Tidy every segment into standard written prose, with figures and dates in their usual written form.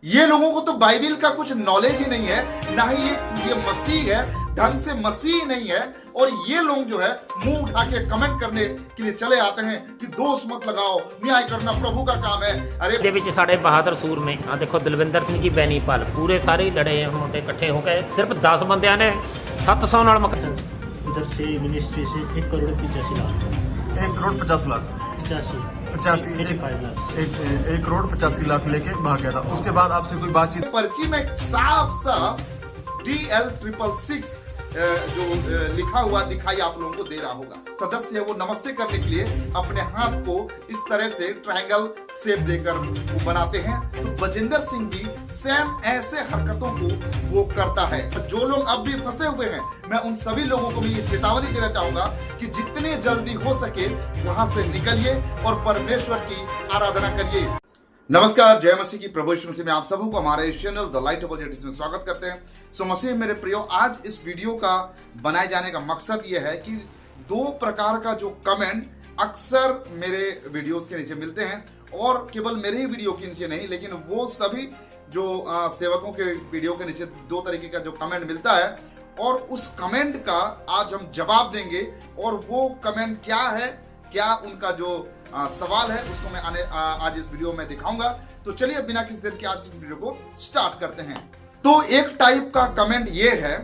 ये लोगों को तो बाइबिल का कुछ नॉलेज ही नहीं है, ना ही ये मसीह है, ढंग से मसीह नहीं है। और ये लोग जो है मुंह उठा के कमेंट करने के लिए चले आते हैं कि दोष मत लगाओ, न्याय करना प्रभु का काम है। अरे ਵਿੱਚ ਸਾਡੇ ਬਹਾਦਰ ਸੂਰ में ਆ देखो दलविंदर सिंह जी बैनीपाल पूरे सारे ही लड़े मुंडे इकट्ठे हो गए, सिर्फ 10 बंदियां ने 700 ਨਾਲ उधर से मिनिस्ट्री से 1 करोड़ 85 लाख 1 करोड़ 50 लाख 85 1 करोड़ 85 लाख लेके भाग गया था। उसके बाद आपसे कोई बातचीत पर्ची में साफ DL666 जो लिखा हुआ दिखाई आप लोगों को दे रहा होगा। सदस्य है वो नमस्ते करने के लिए अपने हाथ को इस तरह से ट्रायंगल शेप देकर वो बनाते हैं। तो बजिंदर सिंह भी सेम ऐसे हरकतों को वो करता है। जो लोग अब भी फंसे हुए हैं, मैं उन सभी लोगों को भी ये चेतावनी देना चाहूंगा कि जितने जल्दी हो सके वहां से निकलिए और परमेश्वर की आराधना करिए। नमस्कार, जय मसीह की, प्रभु यीशु मसीह में आप सबको हमारे चैनल द लाइट ऑफ जेटिस में स्वागत करते हैं। सो मसीह मेरे प्रियो, आज इस वीडियो का बनाए जाने का मकसद यह है कि 2 प्रकार का जो कमेंट अक्सर मेरे वीडियोस के नीचे मिलते हैं, और केवल मेरे ही वीडियो के नीचे नहीं, लेकिन वो सभी जो सेवकों के वीडियो के नीचे 2 तरीके का जो कमेंट मिलता है, और उस कमेंट का आज हम जवाब देंगे। और वो कमेंट क्या है, क्या उनका जो सवाल है, उसको मैं आज इस वीडियो में दिखाऊंगा। तो चलिए बिना किसी देर के आज इस वीडियो को स्टार्ट करते हैं। तो एक टाइप का कमेंट ये है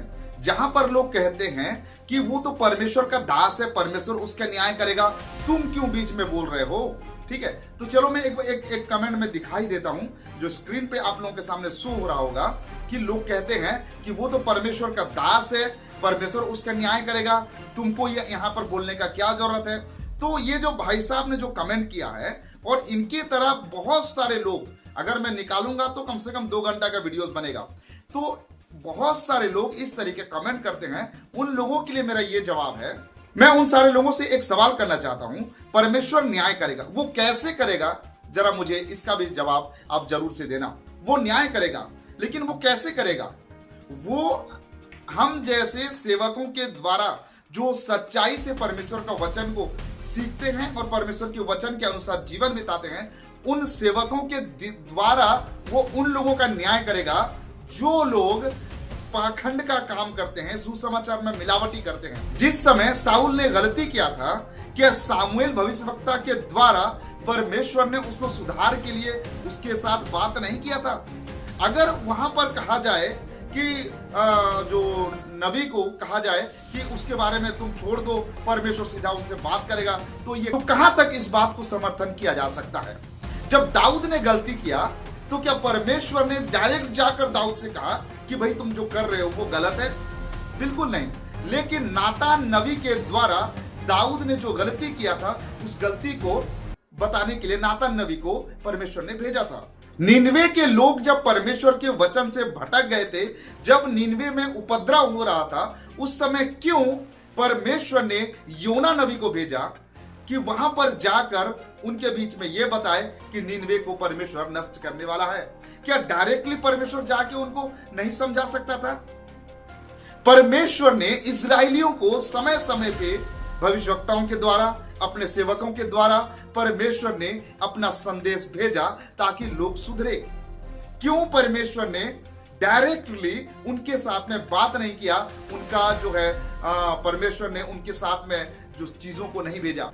जहां पर लोग कहते हैं कि वो तो परमेश्वर का दास है, परमेश्वर उसका न्याय करेगा, तुम क्यों बीच में बोल रहे हो। ठीक है, तो चलो मैं एक कमेंट में दिखाई देता हूं जो स्क्रीन पे आप लोगों के सामने शो हो रहा होगा कि लोग कहते हैं कि वो तो परमेश्वर का दास है, परमेश्वर उसका न्याय करेगा, तुमको यहाँ पर बोलने का क्या जरूरत है। तो ये जो भाई साहब ने जो कमेंट किया है, और इनके तरह बहुत सारे लोग, अगर मैं निकालूंगा तो कम से कम 2 घंटा का वीडियोस बनेगा। तो बहुत सारे लोग इस तरीके कमेंट करते हैं। उन लोगों के लिए मेरा ये जवाब है, मैं उन सारे लोगों से एक सवाल करना चाहता हूं, परमेश्वर न्याय करेगा, वो कैसे करेगा, जरा मुझे इसका भी जवाब आप जरूर से देना। वो न्याय करेगा, लेकिन वो कैसे करेगा। वो हम जैसे सेवकों के द्वारा जो सच्चाई से परमेश्वर का वचन को सीखते हैं और परमेश्वर के वचन के अनुसार जीवन बिताते हैं, उन सेवकों के द्वारा वो उन लोगों का न्याय करेगा जो लोग पाखंड का काम करते हैं, सुसमाचार में मिलावटी करते हैं। जिस समय साउल ने गलती किया था, क्या सामुएल भविष्यवक्ता के द्वारा परमेश्वर ने उसको सुधार के लिए उसके साथ बात नहीं किया था। अगर वहां पर कहा जाए कि जो नबी को कहा जाए कि उसके बारे में तुम छोड़ दो, परमेश्वर सीधा उनसे बात करेगा, तो ये तो कहां तक इस बात को समर्थन किया जा सकता है। जब दाऊद ने गलती किया तो क्या परमेश्वर ने डायरेक्ट जाकर दाऊद से कहा कि भाई तुम जो कर रहे हो वो गलत है? बिल्कुल नहीं। लेकिन नातान नबी के द्वारा दाऊद ने जो गलती किया था, उस गलती को बताने के लिए नातान नबी को परमेश्वर ने भेजा था। निनवे के लोग जब परमेश्वर के वचन से भटक गए थे, जब निनवे में उपद्रव हो रहा था, उस समय क्यों परमेश्वर ने योना नबी को भेजा कि वहां पर जाकर उनके बीच में यह बताए कि निनवे को परमेश्वर नष्ट करने वाला है? क्या डायरेक्टली परमेश्वर जाके उनको नहीं समझा सकता था? परमेश्वर ने इस्राएलियों को समय समय पे भविष्यवक्ताओं के द्वारा, अपने सेवकों के द्वारा परमेश्वर ने अपना संदेश भेजा ताकि लोग सुधरे। क्यों परमेश्वर ने डायरेक्टली उनके साथ में बात नहीं किया? उनका जो है परमेश्वर ने उनके साथ में जो चीजों को नहीं भेजा।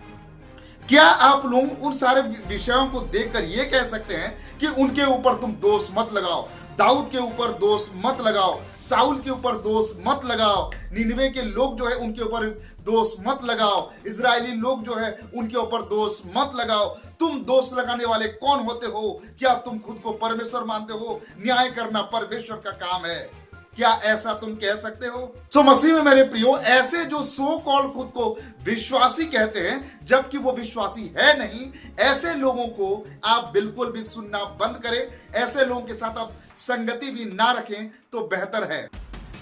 क्या आप लोग उन सारे विषयों को देखकर ये कह सकते हैं कि उनके ऊपर तुम दोष मत लगाओ, दाऊद के ऊपर दोष मत लगाओ, साउल के ऊपर दोष मत लगाओ, निनवे के लोग जो है उनके ऊपर दोष मत लगाओ, इजरायली लोग जो है उनके ऊपर दोष मत लगाओ। तुम दोष लगाने वाले कौन होते हो? क्या तुम खुद को परमेश्वर मानते हो? न्याय करना परमेश्वर का काम है, क्या ऐसा तुम कह सकते हो? सो मसीह में मेरे प्रियो, ऐसे जो सो कॉल्ड खुद को विश्वासी कहते हैं जबकि वो विश्वासी है नहीं, ऐसे लोगों को आप बिल्कुल भी सुनना बंद करें। ऐसे लोगों के साथ आप संगति भी ना रखें तो बेहतर है।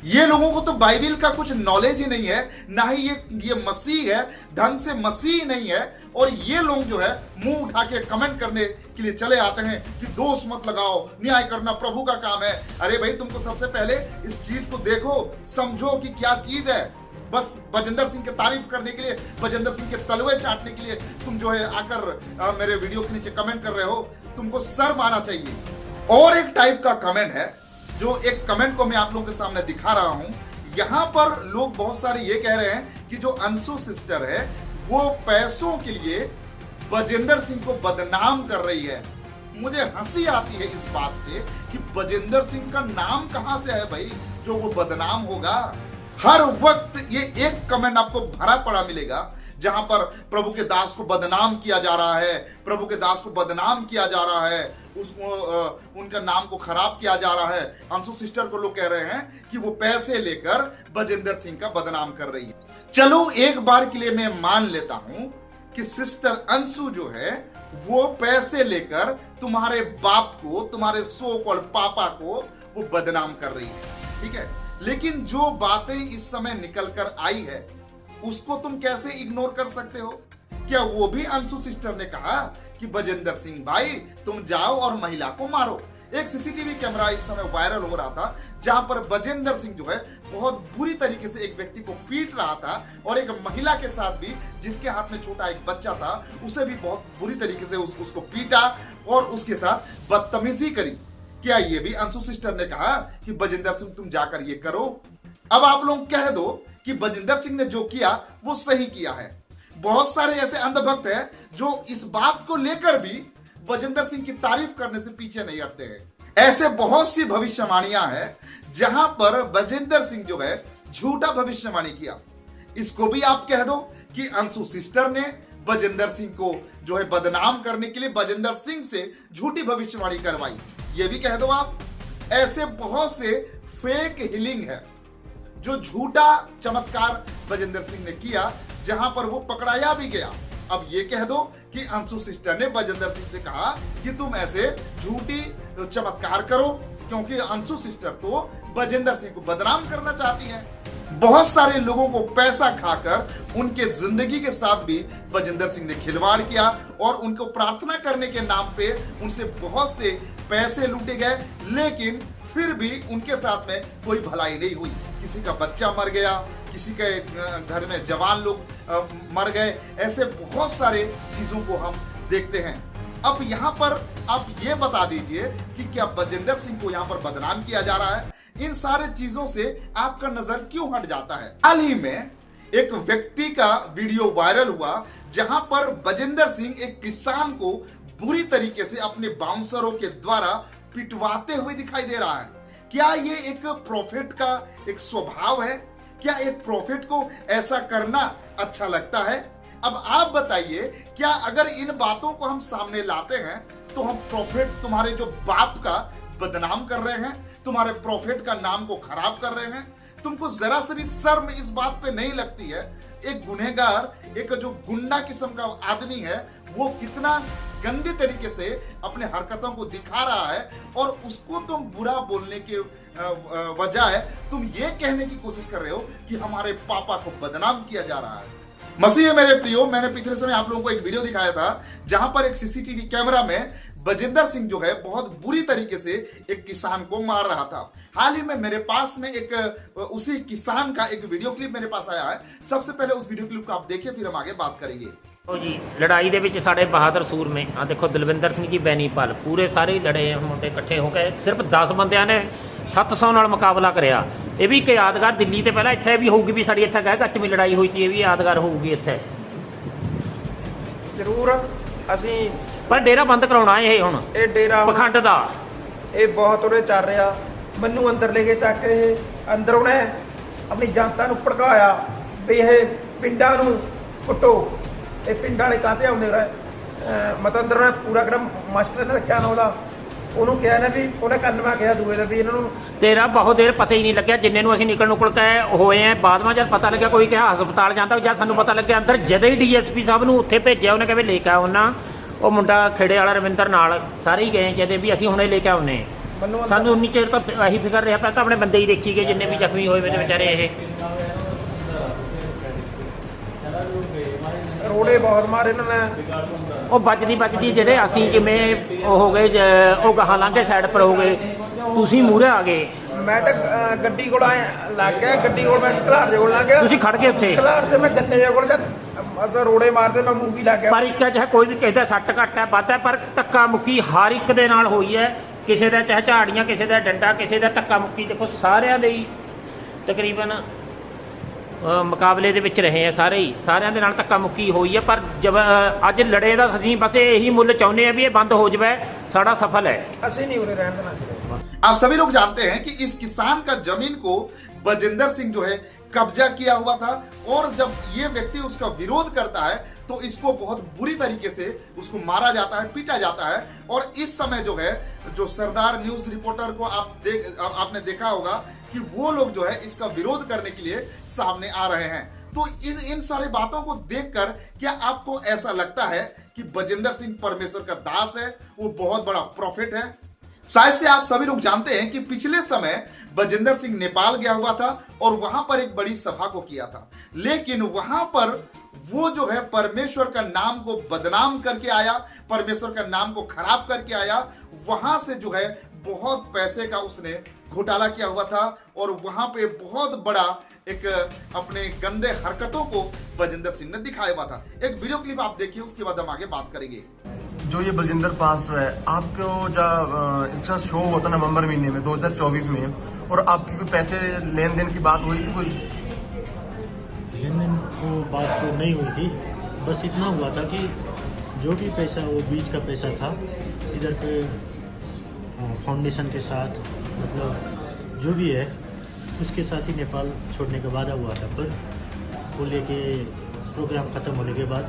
ये लोगों को तो बाइबिल का कुछ नॉलेज ही नहीं है, ना ही ये मसीह है, ढंग से मसीह नहीं है। और ये लोग जो है मुंह उठा के कमेंट करने के लिए चले आते हैं कि दोष मत लगाओ, न्याय करना प्रभु का काम है। अरे भाई, तुमको सबसे पहले इस चीज को देखो, समझो कि क्या चीज है। बस बजिंदर सिंह की तारीफ करने के लिए, बजिंदर सिंह के तलवे चाटने के लिए तुम जो है आकर मेरे वीडियो के नीचे कमेंट कर रहे हो। तुमको शर्म आना चाहिए। और एक टाइप का कमेंट है, जो एक कमेंट को मैं आप लोगों के सामने दिखा रहा हूं। यहां पर लोग बहुत सारे ये कह रहे हैं कि जो अंशु सिस्टर है वो पैसों के लिए बजेंद्र सिंह को बदनाम कर रही है। मुझे हंसी आती है इस बात पे कि बजेंद्र सिंह का नाम कहां से है भाई जो वो बदनाम होगा। हर वक्त ये एक कमेंट आपको भरा पड़ा मिलेगा जहां पर प्रभु के दास को बदनाम किया जा रहा है, प्रभु के दास को बदनाम किया जा रहा है, उसको उनका नाम को खराब किया जा रहा है। अंशु सिस्टर को लोग कह रहे हैं कि वो पैसे लेकर बजेंद्र सिंह का बदनाम कर रही है। चलो एक बार के लिए मैं मान लेता हूं कि सिस्टर अंशु जो है वो पैसे लेकर तुम्हारे बाप को, तुम्हारे सो कॉल्ड पापा को वो बदनाम कर रही है, ठीक है। लेकिन जो बातें इस समय निकल कर आई है उसको तुम कैसे इग्नोर कर सकते हो? क्या वो भी अंशु सिस्टर ने कहा कि बजेंद्र सिंह भाई तुम जाओ और महिला को मारो? एक सीसीटीवी कैमरा इस समय वायरल हो रहा था जहां पर बजेंद्र सिंह जो है बहुत बुरी तरीके से एक व्यक्ति को पीट रहा था और एक महिला के साथ भी, जिसके हाथ में छोटा एक बच्चा था, उसे भी बहुत बुरी तरीके से उसको पीटा और उसके साथ बदतमीजी करी। क्या ये भी अंशु सिस्टर ने कहा कि बजेंद्र सिंह तुम जाकर ये करो? अब आप लोग कह दो कि बजेंद्र सिंह ने जो किया वो सही किया है। बहुत सारे ऐसे अंधभक्त हैं जो इस बात को लेकर भी बजेंद्र सिंह की तारीफ करने से पीछे नहीं हटते हैं। ऐसे बहुत सी भविष्यवाणियां हैं जहां पर बजेंद्र सिंह जो है झूठा भविष्यवाणी किया। इसको भी आप कह दो कि अंशु सिस्टर ने बजेंद्र सिंह को जो है बदनाम करने के लिए बजेंद्र सिंह से झूठी भविष्यवाणी करवाई, ये भी कह दो आप। ऐसे बहुत से फेक हीलिंग है जो झूठा चमत्कार बजेंद्र सिंह ने किया जहां पर वो पकड़ाया भी गया। अब ये कह दो कि अंशु सिस्टर ने बजेंद्र सिंह से कहा कि तुम ऐसे झूठी चमत्कार करो, क्योंकि अंशु सिस्टर तो बजेंद्र सिंह को बदनाम करना चाहती है। बहुत सारे लोगों को पैसा खाकर उनके जिंदगी के साथ भी बजेंद्र सिंह ने खिलवाड़ किया और उनको प्रार्थना करने के नाम पे उनसे बहुत से पैसे लूटे गए, लेकिन फिर भी उनके साथ में कोई भलाई नहीं हुई। किसी का बच्चा मर गया, किसी के घर में जवान लोग मर गए, ऐसे बहुत सारे चीजों को हम देखते हैं। अब यहाँ पर आप ये बता दीजिए कि क्या बजेंद्र सिंह को यहाँ पर बदनाम किया जा रहा है? इन सारे चीजों से आपका नजर क्यों हट जाता है? हाल ही में एक व्यक्ति का वीडियो वायरल हुआ जहां पर बजेंद्र सिंह एक किसान को बुरी तरीके से अपने बाउंसरों के द्वारा पिटवाते हुए दिखाई दे रहा है। क्या ये एक प्रोफेट का एक स्वभाव है? क्या एक प्रोफेट को ऐसा करना अच्छा लगता है? अब आप बताइए, क्या अगर इन बातों को हम सामने लाते हैं तो हम प्रोफेट तुम्हारे जो बाप का बदनाम कर रहे हैं, तुम्हारे प्रोफेट का नाम को खराब कर रहे हैं? तुमको जरा से भी शर्म इस बात पे नहीं लगती है? एक गुनहगार, एक जो गुंडा किस्म का आदमी है, वो कितना गंदे तरीके से अपने हरकतों को दिखा रहा है और उसको तुम बुरा बोलने के बजाय तुम ये कहने की कोशिश कर रहे हो कि हमारे पापा को बदनाम किया जा रहा है। मसीह मेरे प्रियो, मैंने पिछले समय आप लोगों को एक वीडियो दिखाया था जहां पर एक सीसीटीवी कैमरा में बजेंद्र सिंह जो है बहुत बुरी तरीके से एक किसान को मार रहा था। हाल ही में मेरे पास में एक उसी किसान का एक वीडियो क्लिप मेरे पास आया है। सबसे पहले उस वीडियो क्लिप को आप देखिए, फिर हम आगे बात करेंगे। जी लड़ाई ਦੇ ਵਿੱਚ ਸਾਡੇ ਬਹਾਦਰ ਸੂਰਮੇ ਆ ਦੇਖੋ ਦਲਵਿੰਦਰ ਸਿੰਘ ਜੀ ਬੈਨੀਪਾਲ ਪੂਰੇ ਸਾਰੇ ਲੜੇ ਮੁੰਡੇ ਇਕੱਠੇ ਹੋ ਕੇ ਸਿਰਫ 10 ਬੰਦਿਆਂ ਨੇ 700 ਨਾਲ ਮੁਕਾਬਲਾ ਕਰਿਆ। ਇਹ ਵੀ ਇੱਕ ਯਾਦਗਾਰ ਦਿੱਲੀ ਤੇ ਪਹਿਲਾਂ ਇੱਥੇ ਵੀ ਹੋਊਗੀ, ਵੀ ਸਾਡੀ ਇੱਥੇ ਗਏ ਗੱਚ ਮੀ ਲੜਾਈ ਹੋਈ ਸੀ, ਇਹ ਵੀ ਯਾਦਗਾਰ ਹੋਊਗੀ ਇੱਥੇ ਜ਼ਰੂਰ। ਅਸੀਂ ਪਰ ਡੇਰਾ ਬੰਦ ਕਰਾਉਣਾ ਇਹ ਹੁਣ ਇਹ ਡੇਰਾ ਪਖੰਡ ਦਾ ਇਹ ਬਹੁਤ ਉਰੇ ਚੱਲ ਰਿਹਾ। ਮੈਨੂੰ ਅੰਦਰ ਲੈ ਕੇ ਚੱਕ ਕੇ ਇਹ ਅੰਦਰ ਉਹਨੇ ਆਪਣੀ ਜਨਤਾ ਨੂੰ ਭੜਕਾਇਆ ਵੀ ਇਹ ਪਿੰਡਾਂ ਨੂੰ ਕੁੱਟੋ, ਇਹ ਪਿੰਡਾਂ ਵਾਲੇ ਕਾਹਤੇ ਆਉਂਦੇ ਰਹੇ। ਮਤਲਬ ਅੰਦਰ ਉਹਨੇ ਪੂਰਾ ਕਿਹੜਾ ਮਾਸਟਰ ਇਹਨਾਂ ਦਾ ਕਿਆ ਨਾਂ ਉਹਦਾ, ਉਹਨੂੰ ਕਿਹਾ ਨਾ ਵੀ ਉਹਨੇ ਕੰਨਵਾ ਕਿਹਾ ਦੂਏ ਦਾ ਵੀ ਇਹਨਾਂ ਨੂੰ ਤੇਰਾ ਬਹੁਤ ਦੇਰ ਪਤਾ ਹੀ ਨਹੀਂ ਲੱਗਿਆ। ਜਿੰਨੇ ਨੂੰ ਅਸੀਂ ਨਿਕਲ ਨੁਕਲ ਕੇ ਹੋਏ ਆ, ਬਾਅਦ ਵਿੱਚ ਜਦ ਪਤਾ ਲੱਗਿਆ ਕੋਈ ਕਿਹਾ ਹਸਪਤਾਲ ਜਾਂਦਾ, ਜਦ ਸਾਨੂੰ ਪਤਾ ਲੱਗਿਆ ਅੰਦਰ ਜਦੇ ਹੀ ਡੀਐਸਪੀ ਸਾਹਿਬ ਨੂੰ ਉੱਥੇ ਭੇਜਿਆ, ਉਹਨੇ ਕਿਹਾ ਲੈ ਕੇ ਆਓ ਨਾ। ਉਹ ਮੁੰਡਾ ਖੇੜੇ ਵਾਲਾ ਰਵਿੰਦਰ ਨਾਲ ਸਾਰੇ ਹੀ ਗਏ ਜਦੇ ਵੀ ਅਸੀਂ ਹੁਣੇ ਲੈ ਕੇ ਆਉਨੇ। ਸਾਨੂੰ ਉਨੀ ਚਿਰ ਤਾਂ ਇਹੀ ਫਿਕਰ ਰਿਹਾ, ਪਹਿਲਾਂ ਤਾਂ ਆਪਣੇ ਬੰਦੇ ਹੀ ਦੇਖੀ ਗਏ ਜਿੰਨੇ ਵੀ ਜ਼ਖਮੀ ਹੋਏ ਵੇ ਵਿਚਾਰੇ। ਇਹ ਰੋੜੇ ਬਹੁਤ ਮਾਰੇ ਇਹਨਾਂ ਨੇ। ਉਹ ਵੱਜਦੀ ਜਿਹੜੇ ਅਸੀਂ ਜਿਵੇਂ ਉਹ ਹੋ ਗਏ, ਉਹ ਗਾਹਾਂ ਲੰਘੇ ਸਾਈਡ ਪਰ ਹੋ ਗਏ, ਤੁਸੀਂ ਮੂਹਰੇ ਆ ਗਏ। ਮੈਂ ਤਾਂ ਗੱਡੀ ਕੋਲ ਲੱਗ ਗਿਆ, ਗੱਡੀ ਕੋਲ ਮੈਂ ਘਲਾੜ ਦੇ ਕੋਲ ਲੱਗ ਗਿਆ, ਤੁਸੀਂ ਖੜ ਗਏ ਉੱਥੇ। ਘਲਾੜ ਤੇ ਮੈਂ ਗੰਨੇ ਦੇ ਕੋਲ ਰੋੜੇ ਮਾਰਦੇ ਮੈਂ ਮੂੰਗੀ ਲੱਗ ਗਿਆ। ਪਰ ਇੱਕ ਚਾਹੇ ਕੋਈ ਵੀ ਕਿਸੇ ਦਾ ਸੱਟ ਘੱਟ ਹੈ ਵੱਧ ਹੈ, ਪਰ ਧੱਕਾ ਮੁੱਕੀ ਹਰ ਇੱਕ ਦੇ ਨਾਲ ਹੋਈ ਹੈ। ਕਿਸੇ ਦਾ ਚਾਹੇ ਝਾੜੀਆਂ, ਕਿਸੇ ਦਾ ਡੰਡਾ, ਕਿਸੇ ਦਾ ਧੱਕਾ ਮੁੱਕੀ, ਦੇਖੋ ਸਾਰਿਆਂ ਦੇ ਹੀ ਤਕਰੀਬਨ ਮੁਕਾਬਲੇ ਦੇ ਵਿੱਚ ਰਹੇ ਆ ਸਾਰੇ ਹੀ, ਸਾਰਿਆਂ ਦੇ ਨਾਲ ਧੱਕਾ ਮੁੱਕੀ ਹੋਈ ਹੈ। ਪਰ ਜਬ ਅੱਜ ਲੜੇ ਦਾ ਅਸੀਂ ਬਸ ਇਹੀ ਮੁੱਲ ਚਾਹੁੰਦੇ ਆ ਵੀ ਇਹ ਬੰਦ ਹੋ ਜਾਵੇ, ਸਾਡਾ ਸਫਲ ਹੈ। ਅਸੀਂ ਨਹੀਂ ਉਰੇ ਰਹਿਣ ਦੇਣਾ ਚਾਹੀਦਾ। आप सभी लोग जानते हैं कि इस किसान का जमीन को बजिंदर सिंह जो है कब्जा किया हुआ था, और जब ये व्यक्ति उसका विरोध करता है तो इसको बहुत बुरी तरीके से उसको मारा जाता है, पीटा जाता है। और इस समय जो है, जो सरदार न्यूज रिपोर्टर को आपने देखा होगा कि वो लोग जो है इसका विरोध करने के लिए सामने आ रहे हैं। तो इन सारी बातों को देखकर क्या आपको ऐसा लगता है कि बजिंदर सिंह परमेश्वर का दास है, वो बहुत बड़ा प्रॉफिट है? शायद से आप सभी लोग जानते हैं कि पिछले समय बजिंदर सिंह नेपाल गया हुआ था और वहां पर एक बड़ी सभा को किया था, लेकिन वहां पर वो जो है परमेश्वर का नाम को बदनाम करके आया, परमेश्वर का नाम को खराब करके आया। वहां से जो है बहुत पैसे का उसने घोटाला किया हुआ था, और वहां पे बहुत बड़ा एक अपने गंदे हरकतों को बजिंदर सिंह ने दिखाया हुआ था। एक वीडियो क्लिप आप देखिए, उसके बाद हम आगे बात करेंगे। जो ये बलजिंदर पास है, आपको जब इसका शो होता नवंबर महीने में 2024 में, और आपकी कोई पैसे लेन देन की बात हुई थी? कोई लेन देन को बात तो नहीं हुई थी, बस इतना हुआ था कि जो भी पैसा, वो बीच का पैसा था, इधर के फाउंडेशन के साथ, मतलब जो भी है उसके साथ ही नेपाल छोड़ने का वादा हुआ था। पर वो लेके प्रोग्राम खत्म होने के बाद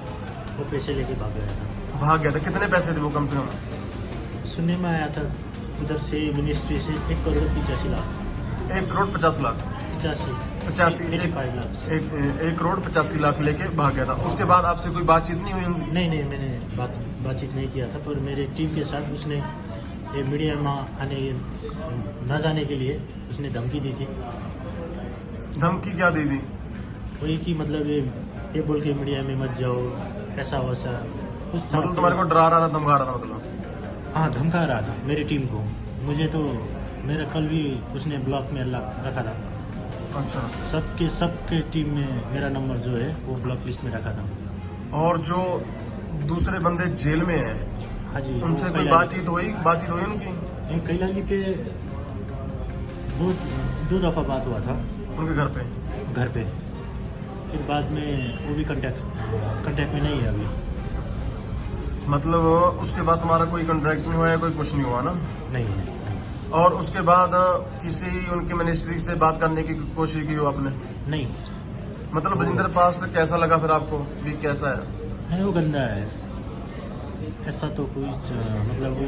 वो पैसे लेके भाग गया था। भाग गया था? कितने पैसे थे वो कम से कम? सुनने में आया था उधर से मिनिस्ट्री से 1 करोड़ 85 लाख। 1 करोड़ 50 लाख? 85 85 लाख। 1 करोड़ 85 लाख लेके भाग गया था। उसके बाद आपसे कोई बातचीत नहीं हुई उनकी? नहीं, मैंने बातचीत नहीं किया था, पर मेरे टीम के साथ उसने ये मीडिया में आने न जाने के लिए उसने धमकी दी थी। धमकी क्या दी थी? वही कि मतलब ये बोल के मीडिया में मत जाओ, ऐसा वैसा कुछ था। मतलब तुम्हारे को डरा रहा था, धमका रहा था? मतलब हाँ, धमका रहा था मेरी टीम को। मुझे तो मेरा कल भी उसने ब्लॉक में रखा था। अच्छा। सबके टीम में मेरा नंबर जो है वो ब्लॉक लिस्ट में रखा था। और जो दूसरे बंदे जेल में हैं, हाँ जी, उनसे कोई बातचीत हुई उनकी? कैलाली पे दो दफा बात हुआ था उनके घर पे। फिर बाद में वो भी कांटेक्ट में नहीं है अभी। मतलब उसके बाद तुम्हारा कोई कॉन्ट्रैक्ट नहीं हुआ है, कोई कुछ नहीं हुआ ना? नहीं। और उसके बाद किसी उनकी मिनिस्ट्री से बात करने की कोशिश की हो आपने? नहीं। मतलब बजिंदर पास कैसा लगा फिर आपको? भी कैसा है? वो गंदा है, ऐसा तो कुछ मतलब वो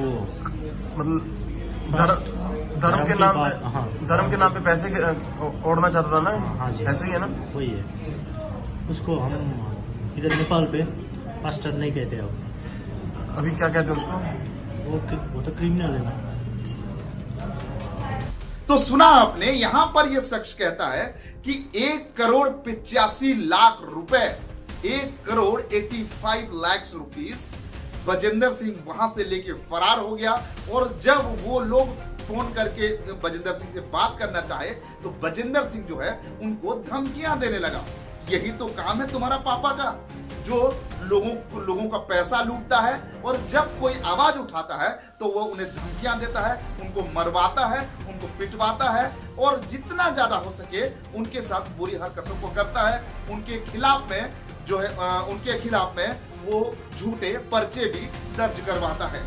धर्म के नाम पे, हाँ, धर्म के नाम पे पैसे ओढ़ना चाहता था ना? हाँ जी, ऐसे ही है ना? वही है। उसको हम इधर नेपाल पे पास्टर नहीं कहते अब। अभी क्या कहते हैं उसको? वो तो क्रिमिनल है ना। तो सुना आपने, यहां पर यह शख्स कहता है कि 1 करोड़ 85 लाख रुपए, 1 करोड़ 85 लाख रुपीस बजिंदर सिंह वहां से लेके फरार हो गया। और जब वो लोग फोन करके बजिंदर सिंह से बात करना चाहे तो बजिंदर सिंह जो है उनको धमकियां देने लगा। यही तो काम है तुम्हारा पापा का, जो लोगों का पैसा लूटता है, और जब कोई आवाज उठाता है तो वो उन्हें धमकियां देता है, उनको मरवाता है, उनको पिटवाता है, और जितना ज्यादा हो सके उनके साथ बुरी हरकतों को करता है। उनके खिलाफ में वो झूठे पर्चे भी दर्ज करवाता है।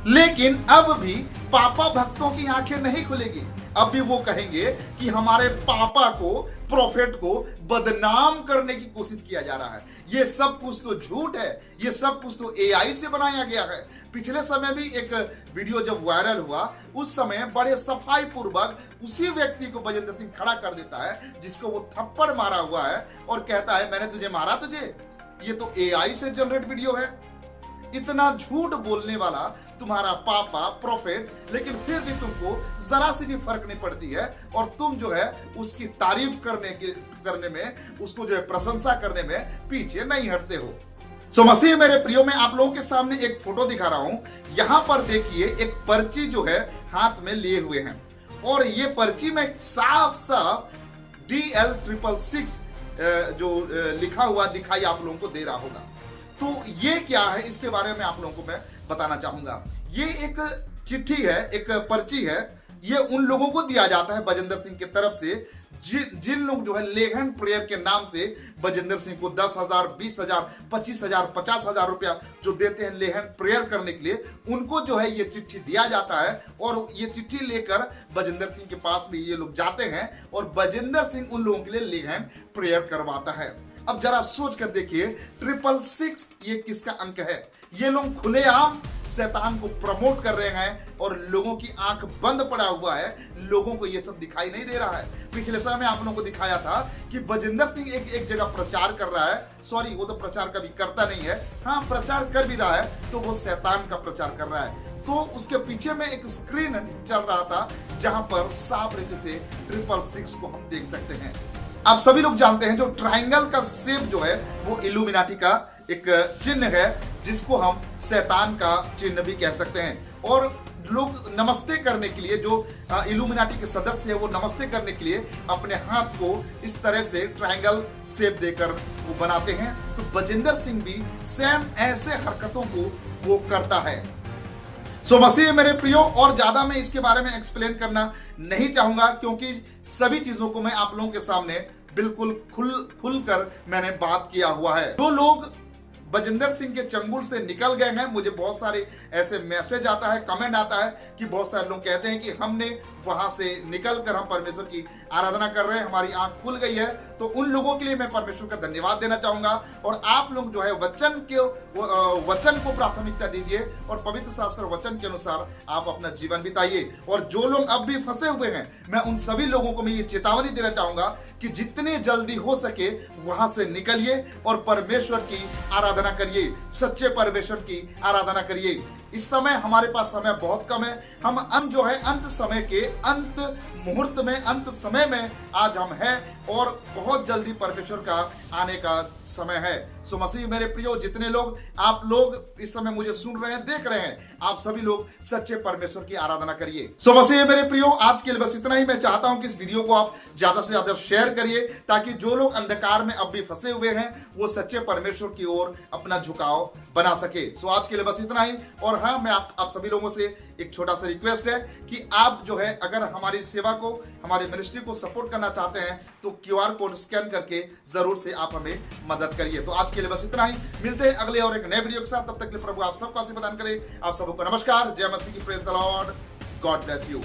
लेकिन अब भी पापा भक्तों की आंखें नहीं खुलेगी। अब भी वो कहेंगे कि हमारे पापा को, प्रॉफिट को बदनाम करने की कोशिश किया जा रहा है। ये सब कुछ तो झूठ है, ये सब कुछ तो एआई से बनाया गया है। पिछले समय भी एक वीडियो जब वायरल हुआ, उस समय बड़े सफाई पूर्वक उसी व्यक्ति को बजिंदर सिंह खड़ा कर देता है जिसको वो थप्पड़ मारा हुआ है, और कहता है मैंने तुझे मारा, तुझे ये तो एआई से जनरेट वीडियो है। इतना झूठ बोलने वाला तुम्हारा पापा प्रॉफिट, लेकिन फिर भी तुमको जरा सी भी फर्क नहीं पड़ती है, और तुम जो है उसकी तारीफ करने में, उसको जो है प्रशंसा करने में पीछे नहीं हटते हो। सो मसीह मेरे प्रियो, मैं आप लोगों के सामने एक फोटो दिखा रहा हूं। यहां पर देखिए एक पर्ची जो है हाथ में लिए हुए हैं, और ये पर्ची में साफ DL666 जो लिखा हुआ दिखाई आप लोगों को दे रहा होगा। तो ये क्या है, इसके बारे में आप लोगों को मैं बताना चाहूंगा। ये एक चिट्ठी है, एक पर्ची है, ये उन लोगों को दिया जाता है बजेंद्र सिंह की तरफ से जिन लोग जो है लेहन प्रेयर के नाम से बजेंद्र सिंह को 10,000, 20,000, 25,000, 50,000 रुपया जो देते हैं लेहन प्रेयर करने के लिए, उनको जो है ये चिट्ठी दिया जाता है और ये चिट्ठी लेकर बजेंद्र सिंह के पास में ये लोग जाते हैं और बजेंद्र सिंह उन लोगों के लिए लेहन प्रेयर करवाता है। अब जरा सोच कर देखिए 666 ये किसका अंक है? ये लोग खुलेआम शैतान को प्रमोट कर रहे हैं और लोगों की आंख बंद पड़ा हुआ है, लोगों को ये सब दिखाई नहीं दे रहा है। पिछले समय में आप लोगों को दिखाया था कि बजेंद्र सिंह एक जगह प्रचार कर रहा है, सॉरी वो तो प्रचार कभी करता नहीं है, हाँ प्रचार कर भी रहा है तो वो शैतान का प्रचार कर रहा है। तो उसके पीछे में एक स्क्रीन चल रहा था जहां पर साफ रीति से 666 को हम देख सकते हैं। आप सभी लोग जानते हैं जो ट्रायंगल का शेप जो है वो इल्यूमिनाटी का एक चिन्ह है, जिसको हम शैतान का चिन्ह भी कह सकते हैं। और लोग नमस्ते करने के लिए, जो इल्यूमिनाटी के सदस्य है वो नमस्ते करने के लिए अपने हाथ को इस तरह से ट्रायंगल शेप देकर वो बनाते हैं। तो बजेंद्र सिंह भी सेम ऐसे हरकतों को वो करता है। सो मसीह मेरे प्रियो, और ज्यादा मैं इसके बारे में एक्सप्लेन करना नहीं चाहूंगा क्योंकि सभी चीजों को मैं आप लोगों के सामने बिल्कुल खुलकर मैंने बात किया हुआ है। जो लोग बजेंद्र सिंह के चंगुल से निकल गए हैं, मुझे बहुत सारे ऐसे मैसेज आता है, कमेंट आता है कि बहुत सारे लोग कहते हैं कि हमने वहां से निकलकर हम परमेश्वर की आराधना कर रहे हैं, हमारी आंख खुल गई है। तो उन लोगों के लिए मैं परमेश्वर का धन्यवाद देना चाहूंगा। और आप लोग जो है वचन को प्राथमिकता दीजिए और पवित्र शास्त्र वचन के अनुसार आप अपना जीवन बिताइए। और जो लोग अब भी फंसे हुए हैं, मैं उन सभी लोगों को मैं ये चेतावनी देना चाहूंगा कि जितने जल्दी हो सके वहां से निकलिए और परमेश्वर की आराधना करिए, सच्चे परमेश्वर की आराधना करिए। इस समय हमारे पास समय बहुत कम है, हम जो है अंत समय के अंत मुहूर्त में, अंत समय में आज हम हैं और बहुत जल्दी परमेश्वर का आने का समय है। सो मसीह मेरे प्रियो, जितने लोग आप लोग इस समय मुझे सुन रहे हैं, देख रहे हैं, आप सभी लोग सच्चे परमेश्वर की आराधना करिए। सो मसीह मेरे प्रियो, आज के लिए बस इतना ही। मैं चाहता हूं कि इस वीडियो को आप ज्यादा से ज्यादा शेयर करिए ताकि जो लोग अंधकार में अब भी फंसे हुए हैं वो सच्चे परमेश्वर की ओर अपना झुकाव बना सके। सो आज के लिए बस इतना ही। और हाँ, मैं आप सभी लोगों से एक छोटा सा रिक्वेस्ट है कि आप जो है अगर हमारी सेवा को, हमारी मिनिस्ट्री को सपोर्ट करना चाहते हैं तो QR कोड स्कैन करके जरूर से आप हमें मदद करिए। तो आज के लिए बस इतना ही, मिलते हैं अगले और एक नए वीडियो के साथ। तब तक के लिए प्रभु आप सबको आशीर्वाद प्रदान करे। आप सबको नमस्कार, जय मसीह की, praise the Lord, God bless you.